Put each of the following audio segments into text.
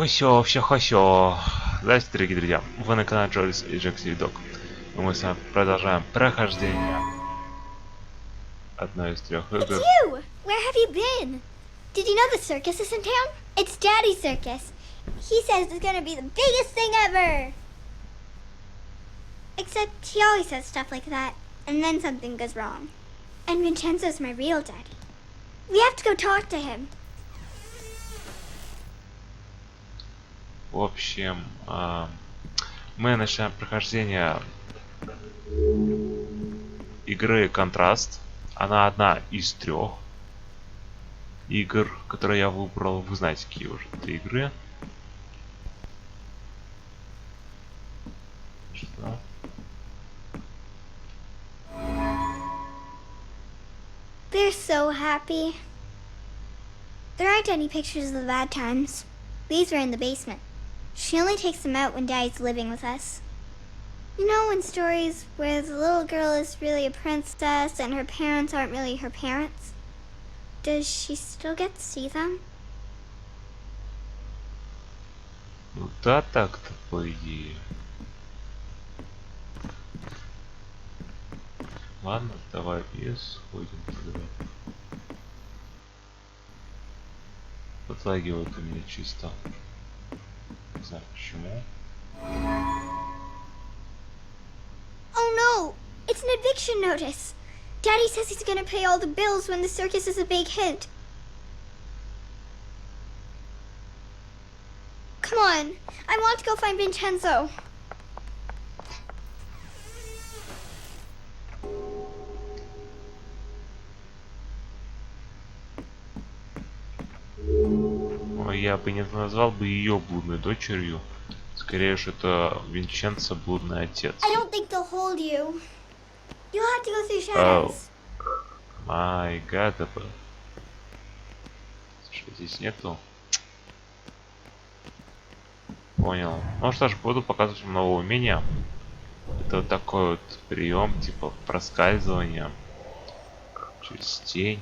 Все хорошо. Здравствуйте, дорогие друзья. Вы на канале Джорис и Джекси Док. И мы с вами продолжаем прохождение одной из трех игр. It's you! Where have you been? Did you know the circus is in town? It's Daddy's circus. He says it's gonna be the biggest thing ever. Except he always says stuff like that, and then something goes wrong. And Vincenzo's my real daddy. We have to go talk to him. В общем, мы начинаем прохождение игры Contrast. Она одна из трех игр, которые я выбрал. Вы знаете, какие уже это игры. Что? They're so happy. There aren't any pictures of the bad times. These were in the basement. She only takes them out when Daddy's living with us. You know, in stories where the little girl is really a princess and her parents aren't really her parents? Does she still get to see them? Ну да, так-то по идее. Ладно, давай вес сходим туда. Подлагивает у меня чисто. Не знаю почему. Oh no! It's an eviction notice! Daddy says he's gonna pay all the bills when the circus is a big hit. Come on! I want to go find Vincenzo! Я бы не назвал бы ее блудной дочерью. Скорее уж это Винченцо блудный отец. I don't think they'll hold you. You'll have to go through shadows. Май гад. Слушай, здесь нету. Понял. Ну что ж, буду показывать вам новое умение. Это вот такой вот прием, типа проскальзывания через тень.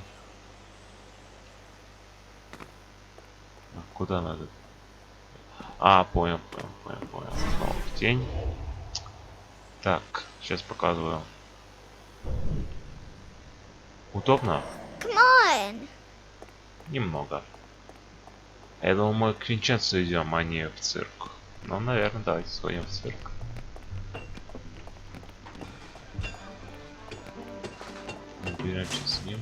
Куда надо? А, понял. Снова в тень. Так, сейчас показываю. Удобно? Come on. Немного. Я думал, мы к Винченцо идем, а не в цирк. Ну, наверное, давайте сходим в цирк. Разберемся с ним.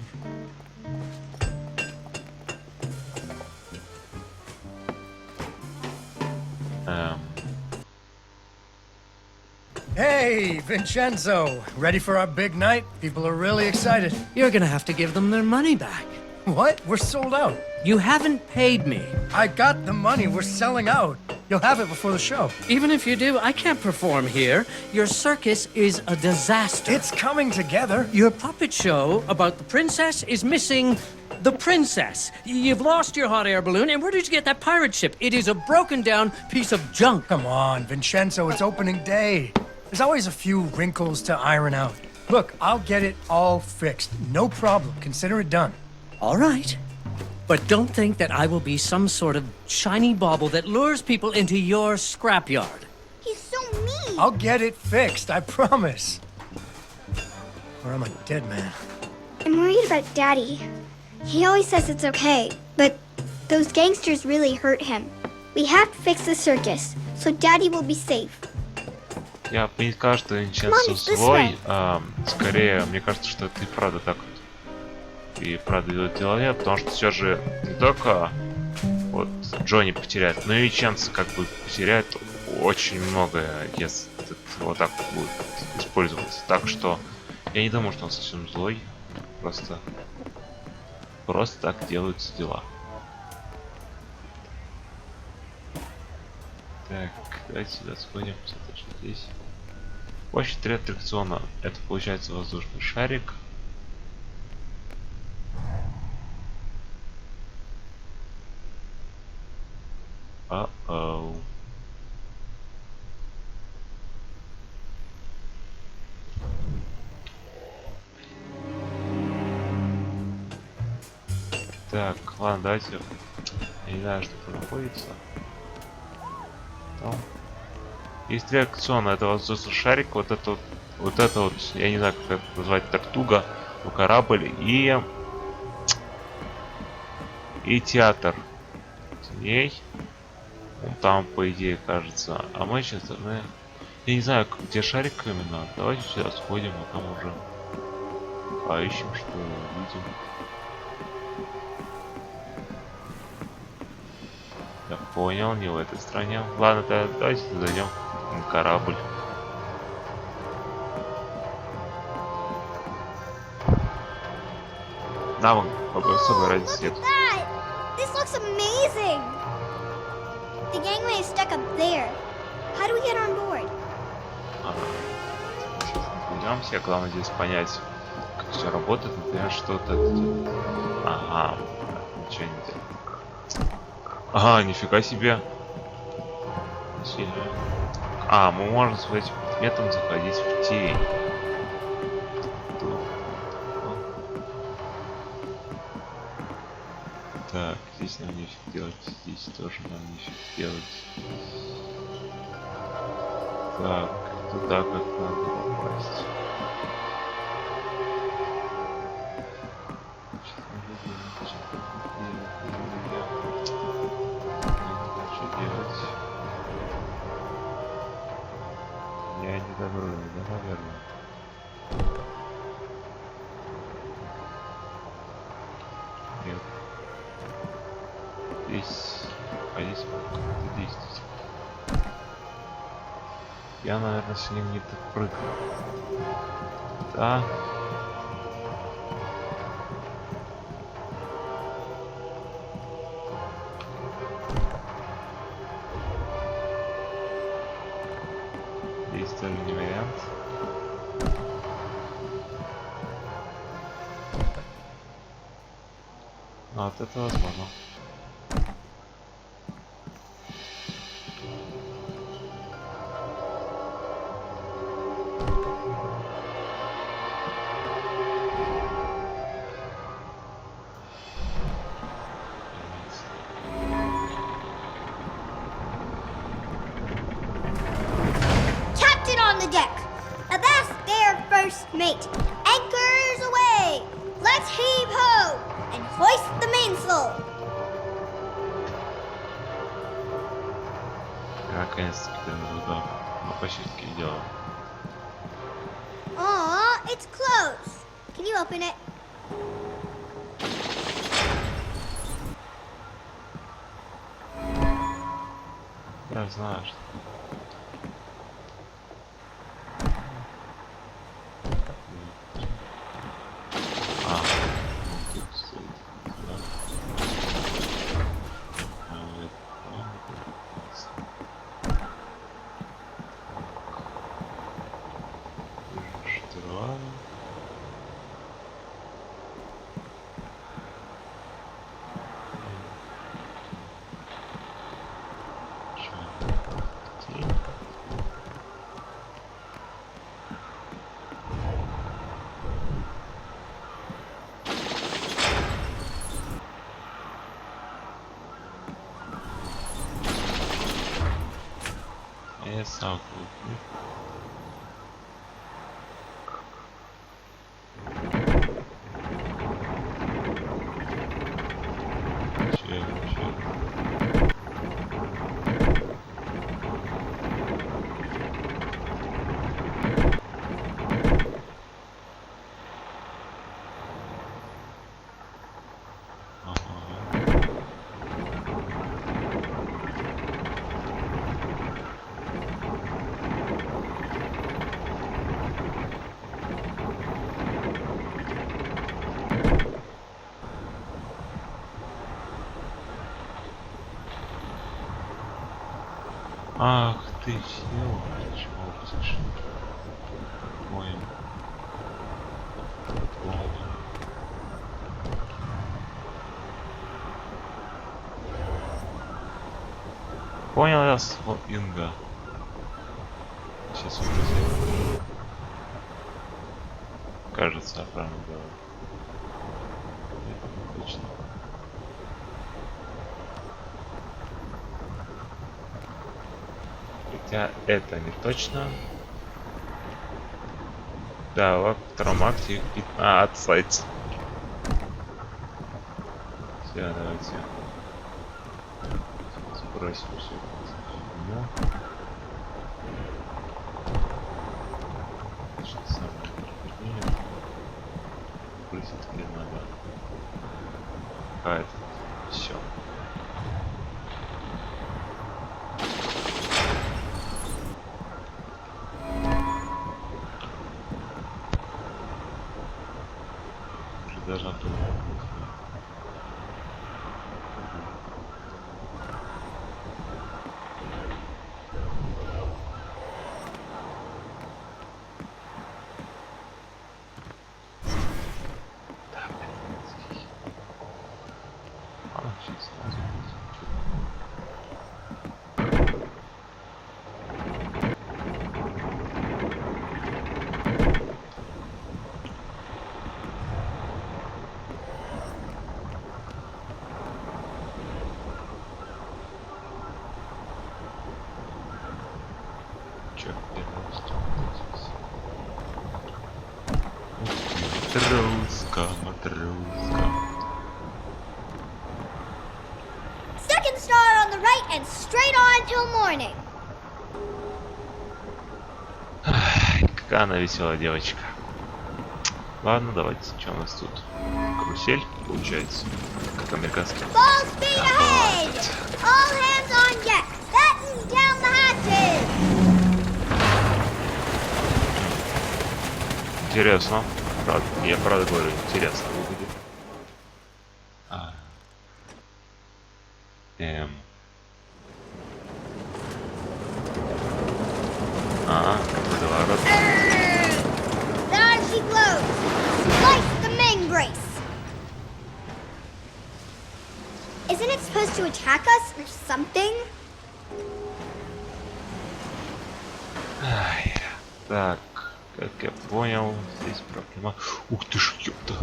Hey, Vincenzo! Ready for our big night? People are really excited. You're gonna have to give them their money back. What? We're sold out. You haven't paid me. I got the money. We're selling out. You'll have it before the show. Even if you do, I can't perform here. Your circus is a disaster. It's coming together. Your puppet show about the princess is missing the princess. You've lost your hot air balloon, and where did you get that pirate ship? It is a broken down piece of junk. Come on, Vincenzo, it's opening day. There's always a few wrinkles to iron out. Look, I'll get it all fixed. No problem. Consider it done. All right. But don't think that I will be some sort of shiny bauble that lures people into your scrapyard. He's so mean. I'll get it fixed, I promise. Or I'm a dead man. I'm worried about Daddy. He always says it's okay, but those gangsters really hurt him. We have to fix the circus, so Daddy will be safe. Я бы не сказал, что Винченцо злой. Скорее, мне кажется, что ты правда так вот. И правда делает дела, потому что все же не только вот Джонни потеряет, но и Винченцо как бы потеряет очень многое, если вот так будет использоваться. Так что я не думаю, что он совсем злой. Просто так делаются дела. Так, давайте сюда сходим, посмотрим, что здесь. Площадь 3 аттракциона. Это получается воздушный шарик. Так, ладно, давайте. Я не знаю, что там находится. Там есть две акционные. Это воздушный шарик, вот это вот, я не знаю, как это назвать, тортуга, корабль и театр теней. Вон там, по идее, кажется. А мы сейчас должны... Я не знаю, где шарик именно. Давайте сюда сходим, а там уже поищем, что увидим. Я понял, не в этой стране. Ладно, давайте зайдем на корабль. На, вон, собирать Look свет. at that! This looks amazing! The gangway is stuck up there. How do we get on board? Сейчас разберемся. Главное здесь понять, как все работает. Например, что-то... Ага, ничего не делать. Ага, нифига себе. Сильно. А, мы можем с этим предметом заходить в тень. Так, здесь нам нефиг делать, здесь тоже нам нефиг делать. Так, туда как надо попасть. Я не добрый, да, наверное. Нет. Здесь... А здесь как-то действует. Я, наверное, с ним не так прыгну. Да. Здесь тоже не вариант. Но вот это возможно. Captain on the deck! Avast there, first mate! Anchors away! Let's heave ho! And hoist the mainsail! Наконец-таки туда почистки делал. Aw, it's closed. Can you open it? Я знаю, что... А, ну, тут стоит. Да. А, это... Штурвал. Сам Ах ты, сел, чёрт. Понял. Понял я Инга. Сейчас уже кажется, правильно говорю. Это не точно. Хотя это не точно. Да, во втором акте их... отслать. Все, давайте. Сбросим все. Самое вернее. Высадки надо. Это. Все. Должна быть. Second star on the right and straight on till morning. Какая она веселая девочка. Ладно, давайте. Что у нас тут? Карусель, получается. Как американский. Full speed ahead! All hands on deck! Batten down the hatches! Интересно. Правда, я правда говорю, интересно выглядит. Водоворот. There she blows! Slice the main brace! Isn't it supposed to attack us or something? Так, как я понял, здесь проблема. Ух ты ж, ёпта.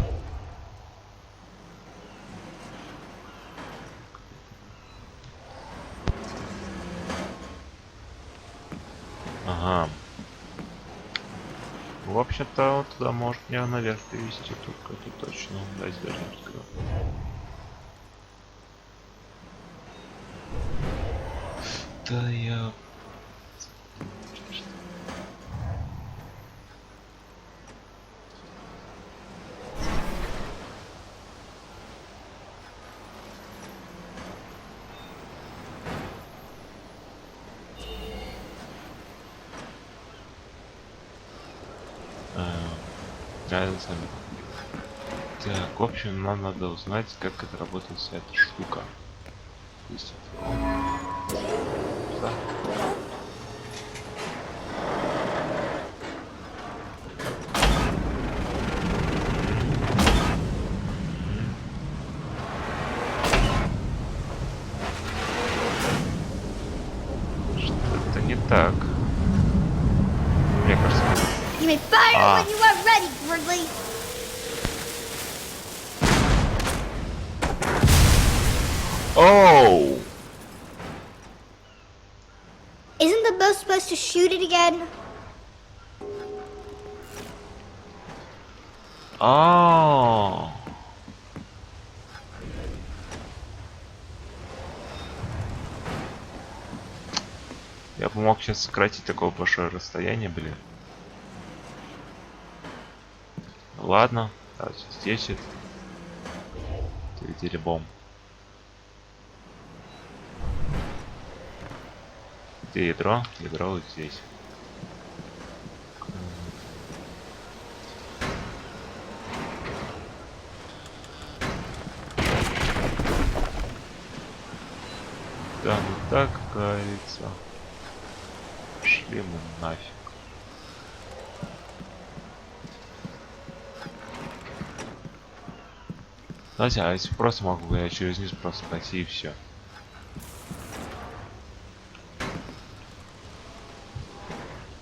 Ага. В общем-то, вот туда может меня наверх перевести, только это точно. Дайте даже не скажу. Да я... Так, в общем, нам надо узнать, как это работает вся эта штука. Да. Что-то не так. Мне кажется, You may fire when you are ready, Gridley! Oh! Isn't the bow supposed to shoot it again? Oh! Я бы мог сейчас сократить такое большое расстояние, блин. Ладно, давайте здесь это. Телебом. Где ядро? Ядро вот здесь. Да, ну так, как говорится. Шли мы нафиг. Знаете, а если просто могу я через низ просто пойти и все.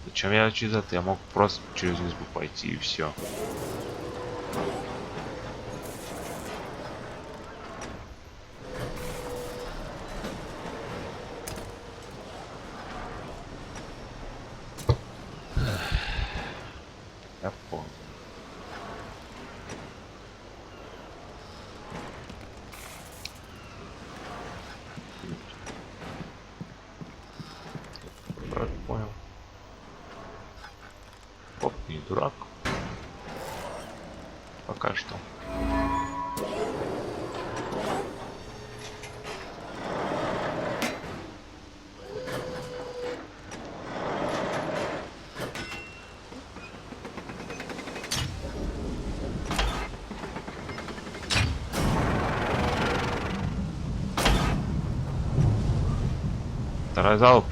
Зачем я через это? Я мог просто через низ бы пойти и все. Я понял. Брат, понял. Оп, не дурак. Пока что. Второй залп.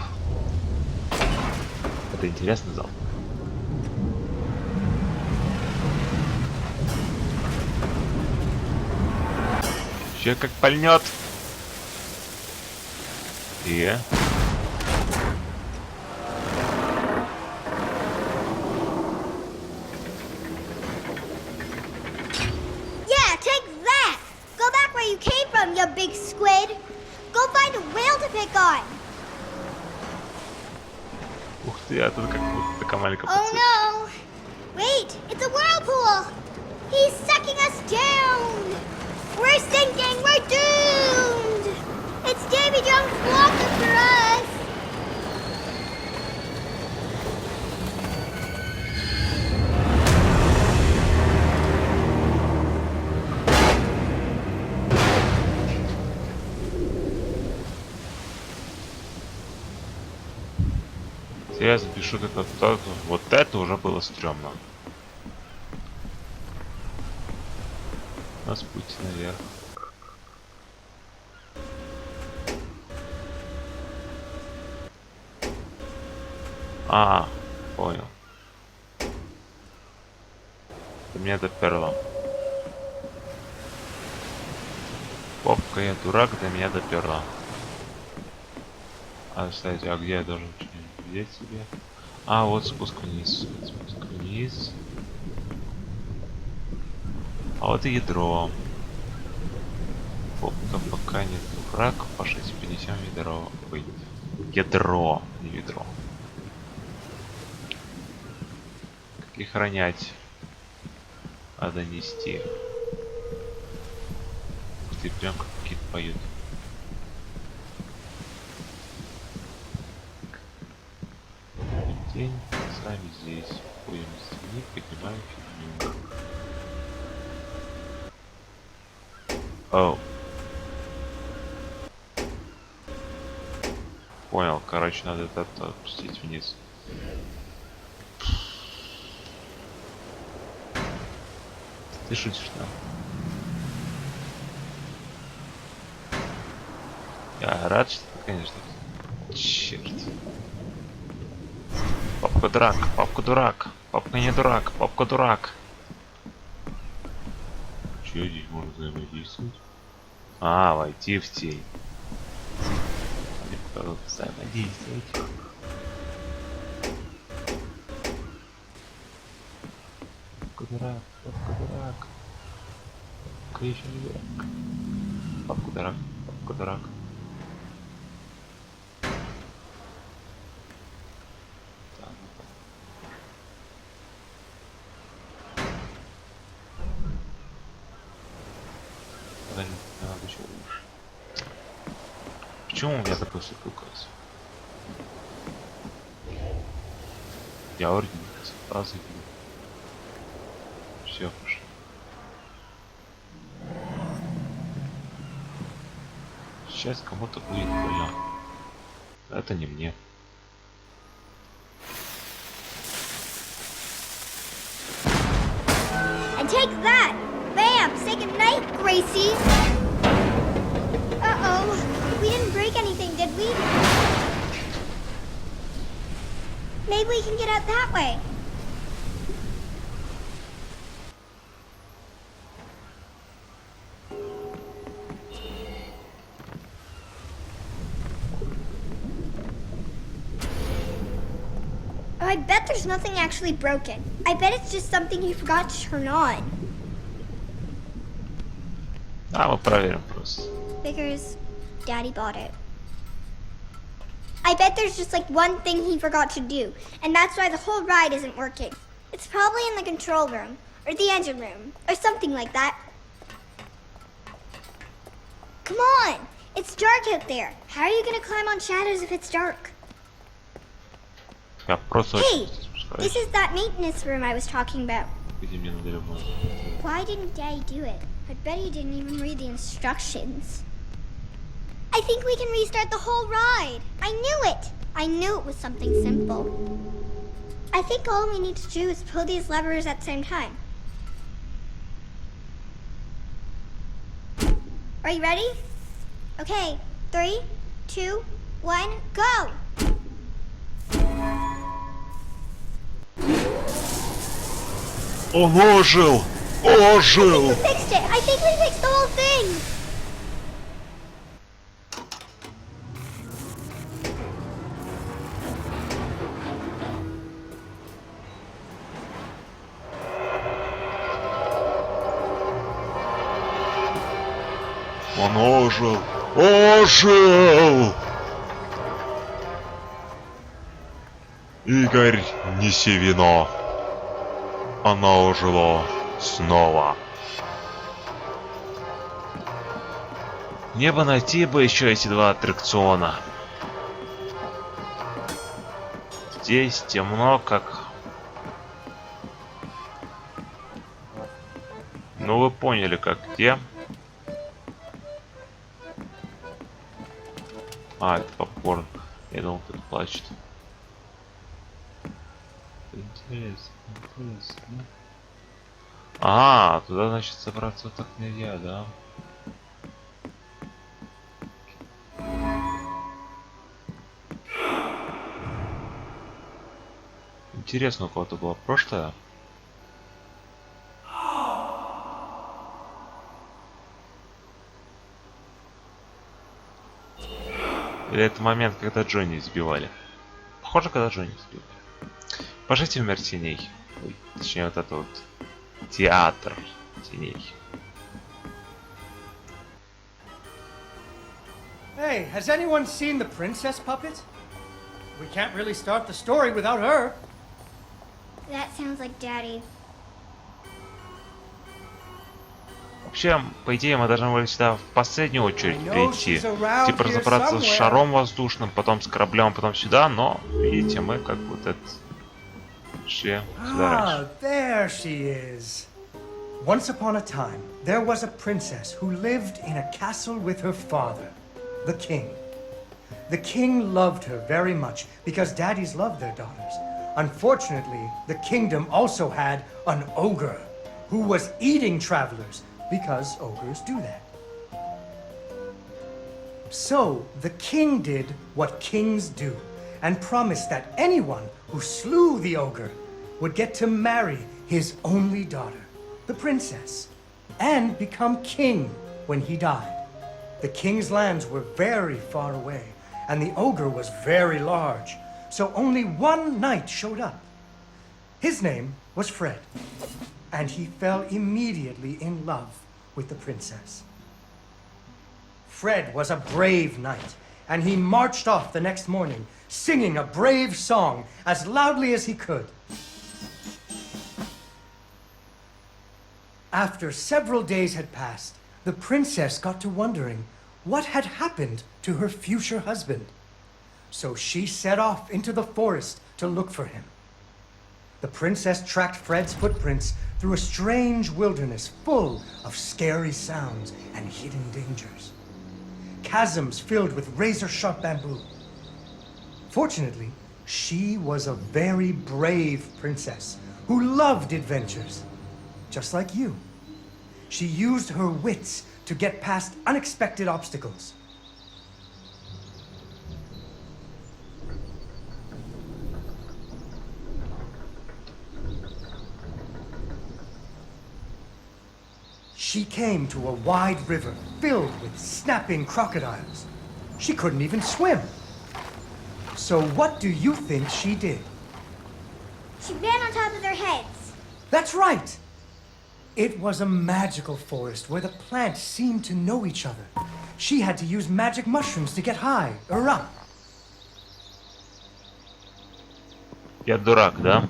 Это интересный залп. Еще как пальнет. И... Yeah, take that! Go back where you came from, you big squid! Go find a whale to pick on! Ух ты, а тут как будто такая маленькая Oh птица. no! Wait, it's a whirlpool! He's sucking us down! We're sinking! We're doomed! It's Davy Jones' walking for us! Я запишу это, вот это уже было стрёмно. У нас путь наверх. А, понял. Ты меня доперло. Попка, я дурак, до меня доперло. А, кстати, а где я должен что-нибудь взять себе? А, вот спуск вниз. Спуск вниз. А вот и ядро. Попка пока не дурак. Пошлите, принесем ядро. Ой, ядро, не ведро. Как их ронять? Надо нести. Ух ты, прям как какие-то поют. День, сами здесь. Будем стены, поднимаем фигню. Оу. Понял, короче, надо это отпустить вниз. Ты шутишь, да? Я рад, что ты, конечно. Черт. Папка дурак, папка дурак, папка не дурак, папка дурак. Че здесь можно взаимодействовать? А, войти в тень. Взаимодействовать. Папка дурак, папка дурак. Папка еще не дурак. Папка дурак, папка дурак. Надо еще лучше. Почему у меня такой суказ? Я орден сразу бью. Все, пошли. Сейчас кому-то будет больно. Это не мне. And take that! Bam! Say goodnight, Gracie! Uh-oh. We didn't break anything, did we? Maybe we can get out that way. Oh, I bet there's nothing actually broken. I bet it's just something you forgot to turn on. А, мы проверим просто. Figures Daddy bought it. I bet there's just like one thing he forgot to do, and that's why the whole ride isn't working. It's probably in the control room, or the engine room, or something like that. Come on! It's dark out there. How are you gonna climb on shadows if it's dark? Я просто Hey! очень This спускаюсь, is that maintenance room I was talking about. где мне надо ремонт. Why didn't Daddy do it? I bet he didn't even read the instructions. I think we can restart the whole ride. I knew it. I knew it was something simple. I think all we need to do is pull these levers at the same time. Are you ready? Okay, 3, 2, 1, go! Он ожил! Ожил! We fixed it! I think we fixed the whole thing! Он ожил! Ожил! Игорь, неси вино. Оно ожило снова. Мне бы найти бы еще эти два аттракциона. Здесь темно, как... Ну вы поняли, как где. А, это попкорн. Я думал, кто-то плачет. Интересно, интересно. А, туда, значит, собраться вот так нельзя, да? Интересно, у кого-то было прошлое. Или это момент, когда Джонни избивали? Похоже, когда Джонни избивали. Пожите в мир теней. Ой, точнее, вот это вот театр теней. Hey, has anyone seen the princess puppet? We can't really start the story without her. That sounds like Daddy. Вообще, по идее, мы должны были сюда в последнюю очередь прийти. Типа разобраться с шаром воздушным, потом с кораблем, потом сюда, но, видите, мы как вот это шли сюда раньше. There she is. Once upon a time, there was a princess who lived in a castle with her father, the king. The king loved her very much because daddies loved their daughters. Unfortunately, the kingdom also had an ogre who was eating travelers because ogres do that. So the king did what kings do and promised that anyone who slew the ogre would get to marry his only daughter, the princess, and become king when he died. The king's lands were very far away, and the ogre was very large, so only one knight showed up. His name was Fred, and he fell immediately in love with the princess. Fred was a brave knight, and he marched off the next morning, singing a brave song as loudly as he could. After several days had passed, the princess got to wondering what had happened to her future husband. So she set off into the forest to look for him. The princess tracked Fred's footprints through a strange wilderness full of scary sounds and hidden dangers. Chasms filled with razor-sharp bamboo. Fortunately, she was a very brave princess who loved adventures, just like you. She used her wits to get past unexpected obstacles. She came to a wide river filled with snapping crocodiles. She couldn't even swim. So what do you think she did? She ran on top of their heads. That's right! It was a magical forest where the plants seemed to know each other. She had to use magic mushrooms to get high or up. Я дурак, да?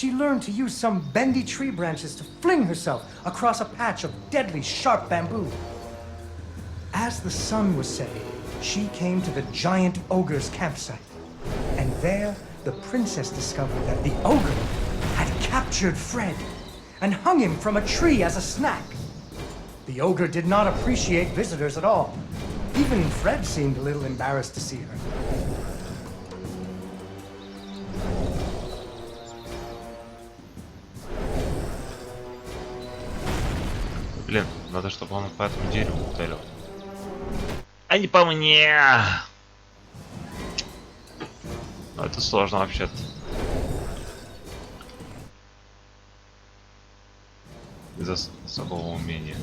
she learned to use some bendy tree branches to fling herself across a patch of deadly sharp bamboo. As the sun was setting, she came to the giant ogre's campsite. And there, the princess discovered that the ogre had captured Fred and hung him from a tree as a snack. The ogre did not appreciate visitors at all. Even Fred seemed a little embarrassed to see her. Блин, надо, чтобы он по этому дереву ударил. А не по мне! Ну, это сложно вообще-то. Из-за особого умения.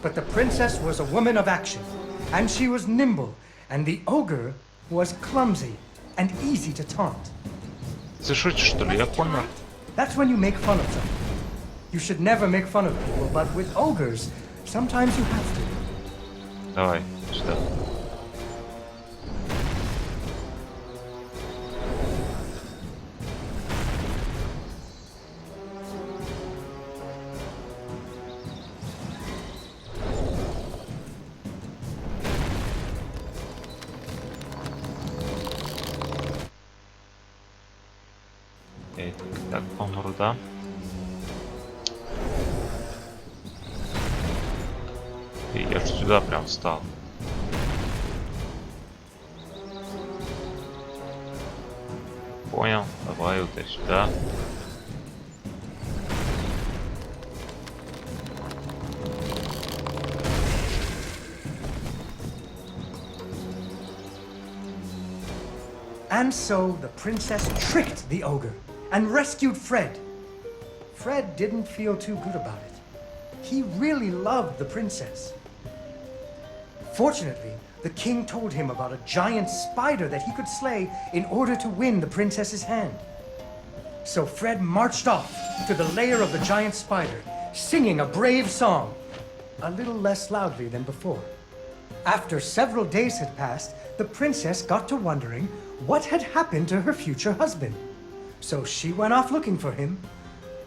But the princess was a woman of action, and she was nimble, and the ogre was clumsy and easy to taunt. Ты шутишь, что ли? Я помер. That's when you make fun of them. You should never make fun of people, but with ogres, sometimes you have to. Давай, сюда. Так, помру, да? И я же сюда прям встал. Понял, давай вот сюда. And so the princess tricked the ogre and rescued Fred. Fred didn't feel too good about it. He really loved the princess. Fortunately, the king told him about a giant spider that he could slay in order to win the princess's hand. So Fred marched off to the lair of the giant spider, singing a brave song, a little less loudly than before. After several days had passed, the princess got to wondering what had happened to her future husband. So she went off looking for him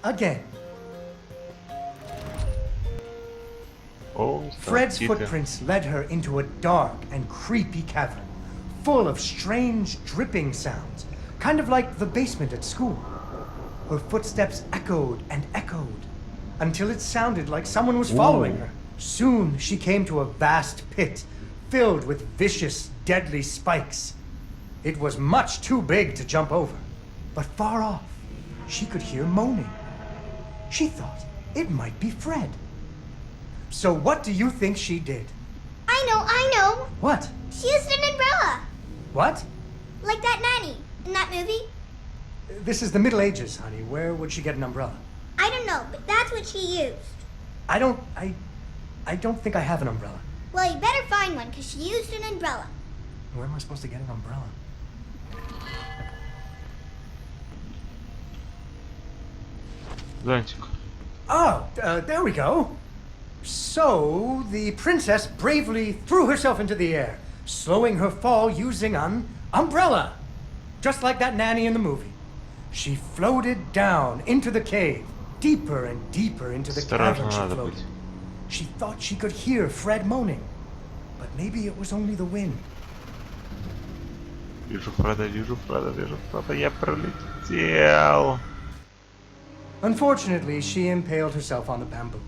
again. О, Fred's тихо. footprints led her into a dark and creepy cavern, full of strange dripping sounds, kind of like the basement at school. Her footsteps echoed and echoed, until it sounded like someone was following her. Soon she came to a vast pit, filled with vicious, deadly spikes. It was much too big to jump over, but far off, she could hear moaning. She thought it might be Fred. So what do you think she did? I know. What? She used an umbrella. What? Like that nanny in that movie. This is the Middle Ages, honey. Where would she get an umbrella? I don't know, but that's what she used. I don't think I have an umbrella. Well, you better find one, because she used an umbrella. Where am I supposed to get an umbrella? Зонтик. Oh, there we go. So, the princess bravely threw herself into the air, slowing her fall using an umbrella. Just like that nanny in the movie. She floated down into the cave, deeper and deeper into the Осторожно cavern she надо floated. быть. She thought she could hear Fred moaning, but maybe it was only the wind. Вижу Фреда, вижу Фреда, вижу Фреда. Я пролетел. Unfortunately, she impaled herself on the bamboo.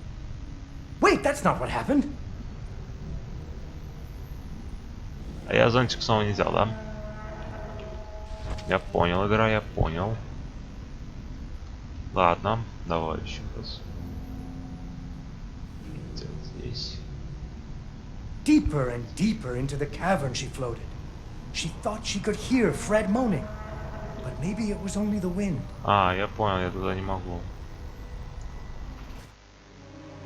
Wait, that's not what happened. А я зонтик снова не взял, да? Я понял, игра, я понял. Ладно, давай еще раз. Где здесь? Deeper and deeper into the cavern she floated. She thought she could hear Fred moaning, but maybe it was only the wind. А, я понял, я туда не могу.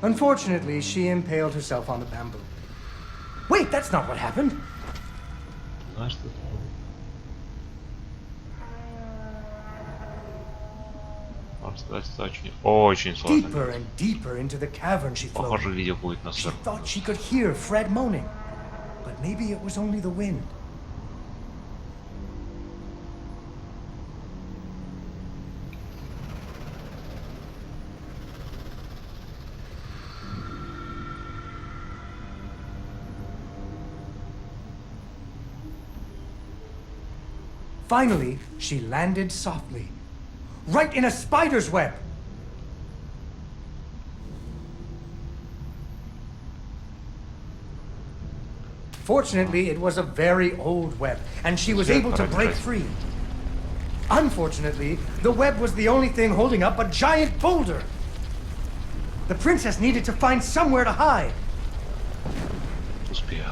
Unfortunately, she impaled herself on the bamboo. Wait, that's not what happened. Знаешь, что это было? сказать, это очень сложно. Deeper and deeper into the cavern she floated. Похоже, видео будет на She 40. thought she could hear Fred moaning, but maybe it was only the wind. Finally, she landed softly, right in a spider's web. Fortunately, it was a very old web, and she was able to break free. Unfortunately, the web was the only thing holding up a giant boulder. The princess needed to find somewhere to hide. Успел.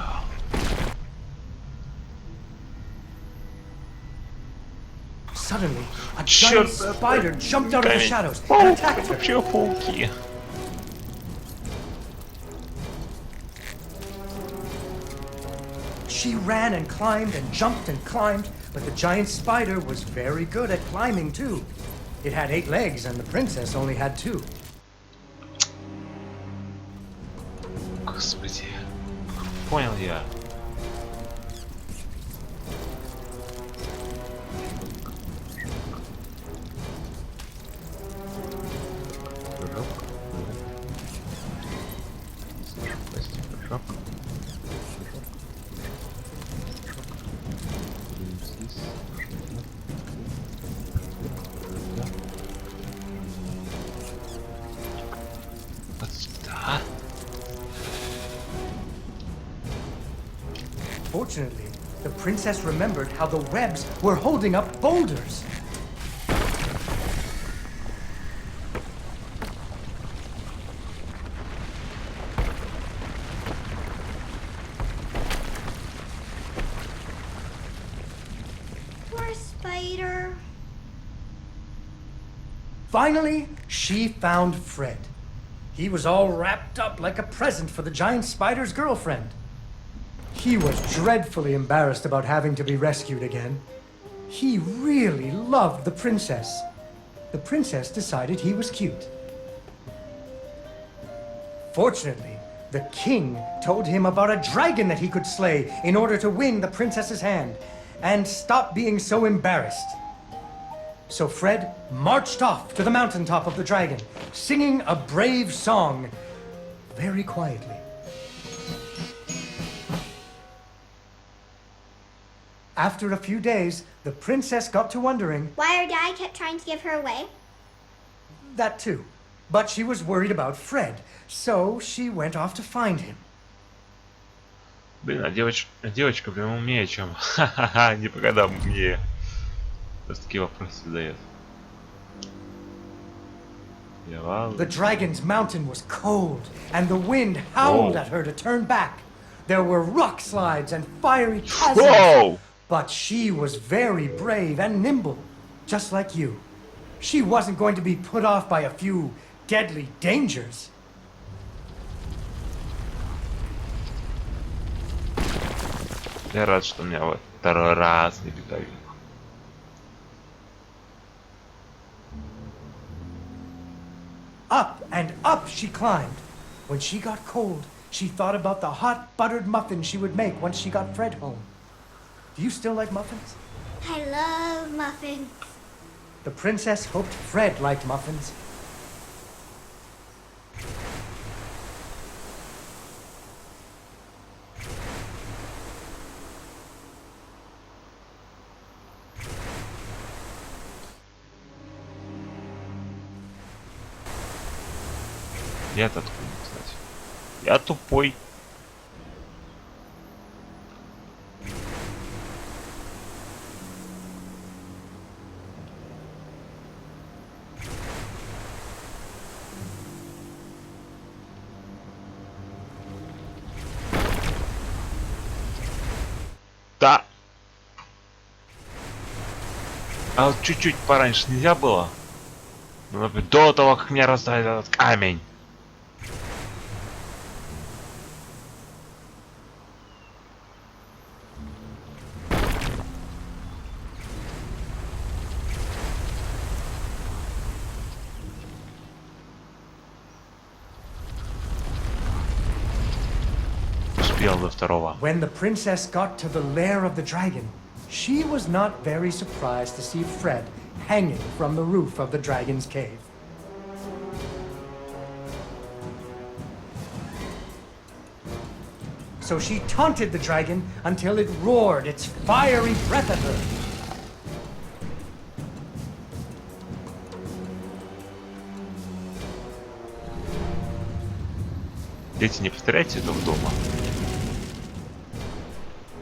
Suddenly, a Черт, giant spider jumped out of the камень. shadows and Паук, attacked her. вообще пауки. She ran and climbed and jumped and climbed, but the giant spider was very good at climbing too. It had 8 legs and the princess only had 2. Господи. Понял я. Прыжок. Слышу кости. Прыжок. Вот сюда. Fortunately, the princess remembered how the webs were holding up boulders. Poor spider. Finally, she found Fred. He was all wrapped up like a present for the giant spider's girlfriend. He was dreadfully embarrassed about having to be rescued again. He really loved the princess. The princess decided he was cute. Fortunately, the king told him about a dragon that he could slay in order to win the princess's hand and stop being so embarrassed. So Fred marched off to the mountaintop of the dragon, singing a brave song very quietly. After a few days, the princess got to wondering, Why her dad kept trying to give her away? that too. But she was worried about Fred, so she went off to find him. Блин, девочка прям умнее, чем ха-ха-ха, не по годам умнее. Просто такие вопросы задает. The dragon's mountain was cold, and the wind howled Whoa. at her to turn back. There were rock slides and fiery chasms. Whoa! But she was very brave and nimble, just like you. She wasn't going to be put off by a few deadly dangers. Я рад, что у меня вот второй раз не беговик. Up and up she climbed. When she got cold, she thought about the hot buttered muffins she would make once she got Fred home. Do you still like muffins? I love muffins. The princess hoped Fred liked muffins. Я-то откуда, кстати? Я тупой. Да. А вот чуть-чуть пораньше нельзя было? Ну, например, до того, как мне раздали этот камень. успел до второго. When the princess got to the lair of the dragon, she was not very surprised to see Fred hanging from the roof of the dragon's cave. So she taunted the dragon until it roared its fiery breath at her. Дети, не повторяйте это дома.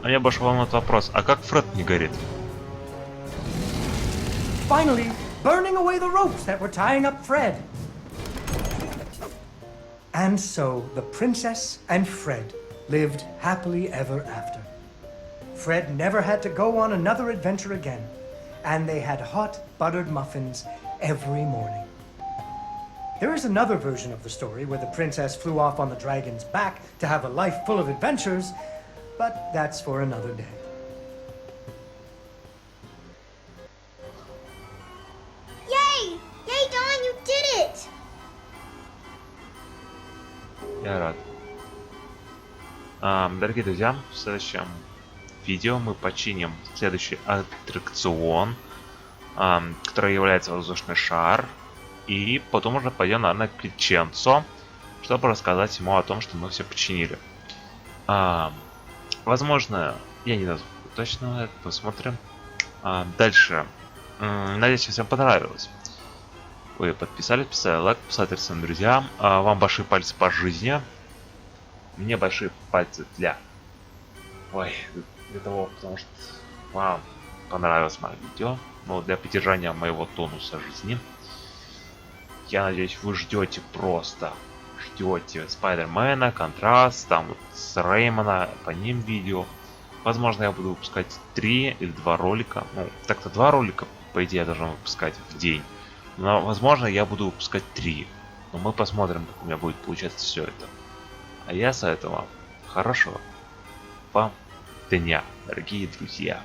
А меня больше волнует вопрос, а как Фред не горит? Finally, burning away the ropes that were tying up Fred. And so the princess and Fred lived happily ever after. Fred never had to go on another adventure again, and they had hot buttered muffins every morning. There is another version of the story where the princess flew off on the dragon's back to have a life full of adventures, but that's for another day. Yay! Yay, Dawn, you did it! Я рад. Дорогие друзья, в следующем видео мы починим следующий аттракцион, который является воздушный шар. И потом уже пойдем, наверное, к Винченцо, чтобы рассказать ему о том, что мы все починили. Возможно, я не назову точно, это посмотрим. Дальше. Надеюсь, всем понравилось. Вы подписались, писали лайк, писали своим друзьям. Вам большие пальцы по жизни. Мне большие пальцы для того, потому что вам понравилось мое видео. Но для поддержания моего тонуса жизни. Я надеюсь, вы ждете Спайдермена, Контраст, там вот с Реймона, по ним видео. Возможно, я буду выпускать 3 или 2 ролика. Ну, так-то 2 ролика, по идее, я должен выпускать в день. Но, возможно, я буду выпускать 3. Но мы посмотрим, как у меня будет получаться все это. А я советую вам хорошего вам дня, дорогие друзья.